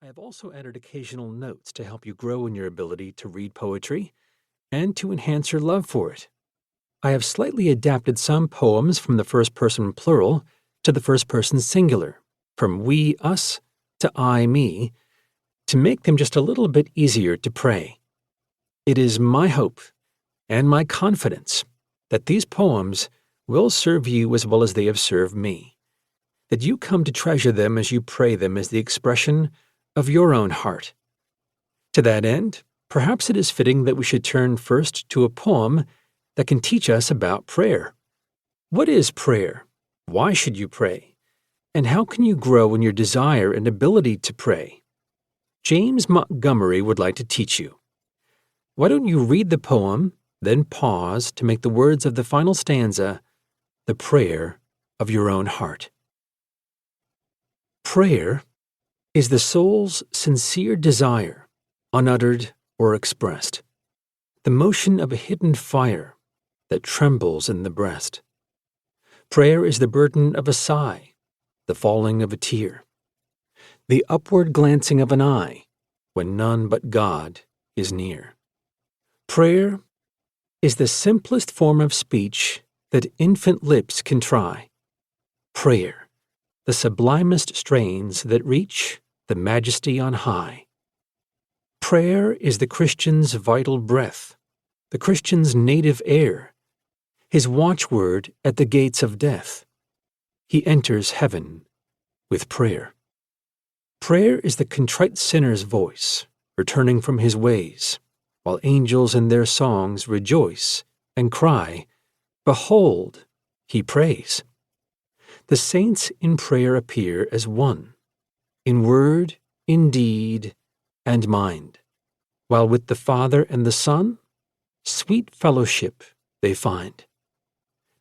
I have also added occasional notes to help you grow in your ability to read poetry and to enhance your love for it. I have slightly adapted some poems from the first person plural to the first person singular, from we, us, to I, me, to make them just a little bit easier to pray. It is my hope and my confidence that these poems will serve you as well as they have served me, that you come to treasure them as you pray them as the expression of your own heart. To that end, perhaps it is fitting that we should turn first to a poem that can teach us about prayer. What is prayer? Why should you pray? And how can you grow in your desire and ability to pray? James Montgomery would like to teach you. Why don't you read the poem, then pause to make the words of the final stanza the prayer of your own heart. Prayer is the soul's sincere desire, unuttered or expressed, the motion of a hidden fire that trembles in the breast. Prayer is the burden of a sigh, the falling of a tear, the upward glancing of an eye when none but God is near. Prayer is the simplest form of speech that infant lips can try. Prayer, the sublimest strains that reach the majesty on high. Prayer is the Christian's vital breath, the Christian's native air, his watchword at the gates of death. He enters heaven with prayer. Prayer is the contrite sinner's voice, returning from his ways, while angels in their songs rejoice and cry, "Behold, he prays." The saints in prayer appear as one, in word, in deed, and mind, while with the Father and the Son, sweet fellowship they find.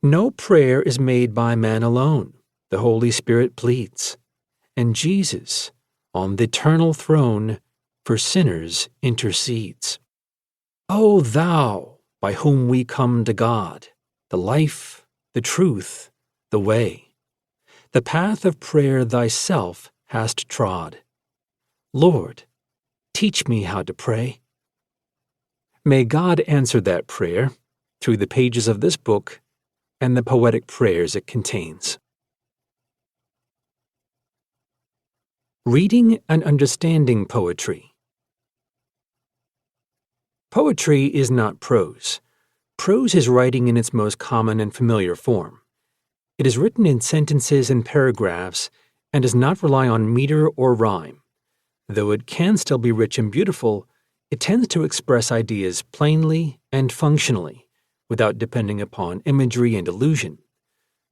No prayer is made by man alone, the Holy Spirit pleads, and Jesus, on the eternal throne, for sinners intercedes. O Thou, by whom we come to God, the life, the truth, the way, the path of prayer thyself hast trod. Lord, teach me how to pray. May God answer that prayer through the pages of this book and the poetic prayers it contains. Reading and understanding poetry. Poetry is not prose. Prose is writing in its most common and familiar form. It is written in sentences and paragraphs and does not rely on meter or rhyme. Though it can still be rich and beautiful, it tends to express ideas plainly and functionally, without depending upon imagery and illusion.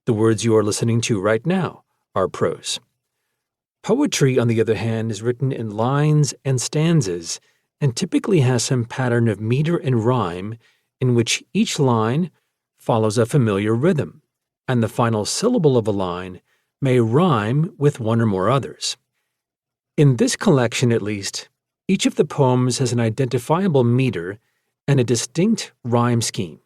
The words you are listening to right now are prose. Poetry, on the other hand, is written in lines and stanzas and typically has some pattern of meter and rhyme in which each line follows a familiar rhythm, and the final syllable of a line may rhyme with one or more others. In this collection, at least, each of the poems has an identifiable meter and a distinct rhyme scheme.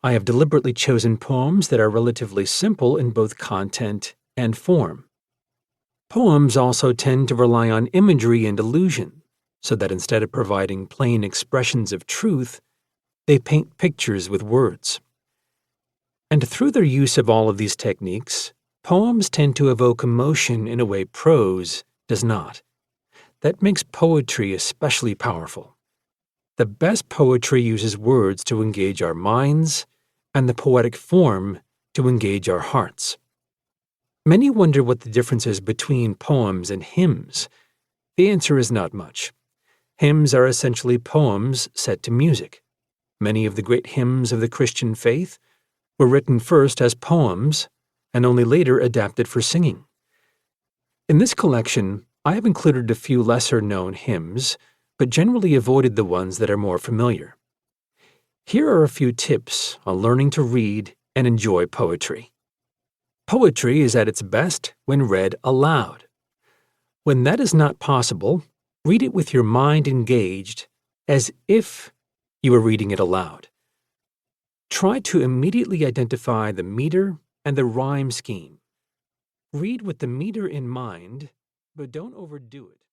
I have deliberately chosen poems that are relatively simple in both content and form. Poems also tend to rely on imagery and illusion, so that instead of providing plain expressions of truth, they paint pictures with words. And through their use of all of these techniques, poems tend to evoke emotion in a way prose does not. That makes poetry especially powerful. The best poetry uses words to engage our minds, and the poetic form to engage our hearts. Many wonder what the difference is between poems and hymns. The answer is not much. Hymns are essentially poems set to music. Many of the great hymns of the Christian faith were written first as poems and only later adapted for singing. In this collection, I have included a few lesser-known hymns, but generally avoided the ones that are more familiar. Here are a few tips on learning to read and enjoy poetry. Poetry is at its best when read aloud. When that is not possible, read it with your mind engaged, as if you were reading it aloud. Try to immediately identify the meter and the rhyme scheme. Read with the meter in mind, but don't overdo it.